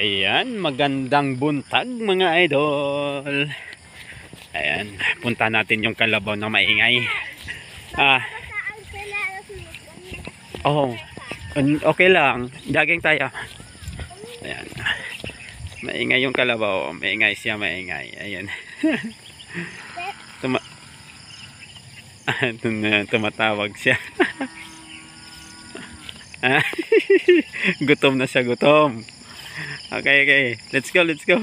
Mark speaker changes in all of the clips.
Speaker 1: Ayan, magandang buntag mga idol. Ayan, punta natin yung kalabaw na maingay. Oh, okay lang. Jogging tayo. Ayan. Maingay yung kalabaw. Maingay siya, maingay. Ayan. Tumatawag siya. Gutom na siya, gutom. Okay, okay. Let's go, let's go.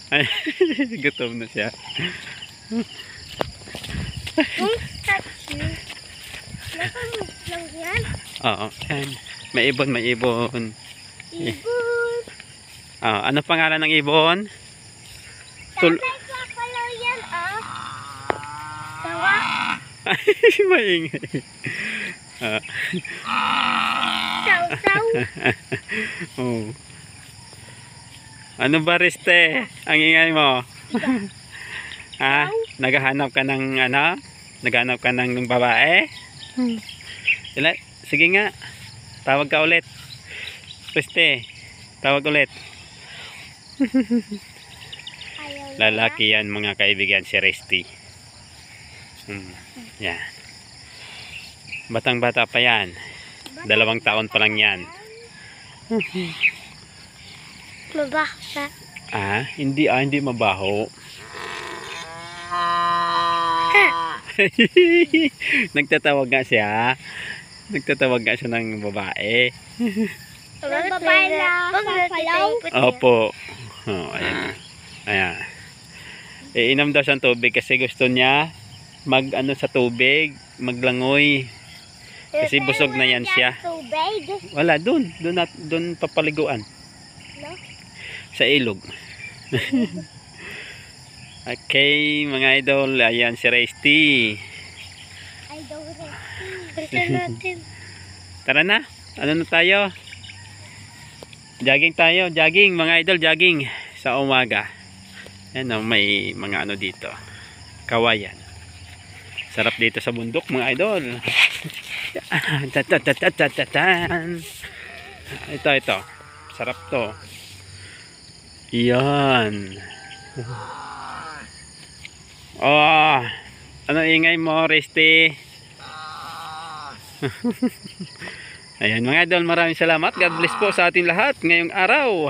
Speaker 1: Ay, gutom na siya. Oo, yan. May ibon, may ibon.
Speaker 2: Ibon.
Speaker 1: Ano pangalan ng ibon?
Speaker 2: Yan, Sawa.
Speaker 1: Maingay.
Speaker 2: Saw-saw.
Speaker 1: Oh. Ano ba, Riste? Ang ingay mo? Naghahanap ka ng ano? Naghahanap ka ng babae? Sige nga. Tawag ka ulit. Riste, tawag ulit. Lalaki yan mga kaibigan, si Riste. Yan. Batang bata pa yan. 2 taon pa lang yan.
Speaker 2: Mabaho.
Speaker 1: Hindi mabaho. Nagtatawag nga siya. Nagtatawag nga siya ng babae.
Speaker 2: Babae na papalaw.
Speaker 1: Opo. Ayan. Ayan. Iinom daw siyang tubig kasi gusto niya mag-ano sa tubig, maglangoy. Kasi busog na yan siya. Wala, dun papaliguan.
Speaker 2: No?
Speaker 1: Sa ilog. Okay, mga idol, ayan si Riste.
Speaker 2: Idol Riste.
Speaker 1: Tara na, ano na tayo? Jogging tayo, jogging mga idol, jogging sa umaga. Ayan, may mga ano dito, kawayan. Sarap dito sa bundok mga idol. Ito. Sarap to. Yan. Ano ingay mo, Riste? Ayan mga idol, maraming salamat. God bless po sa ating lahat ngayong araw.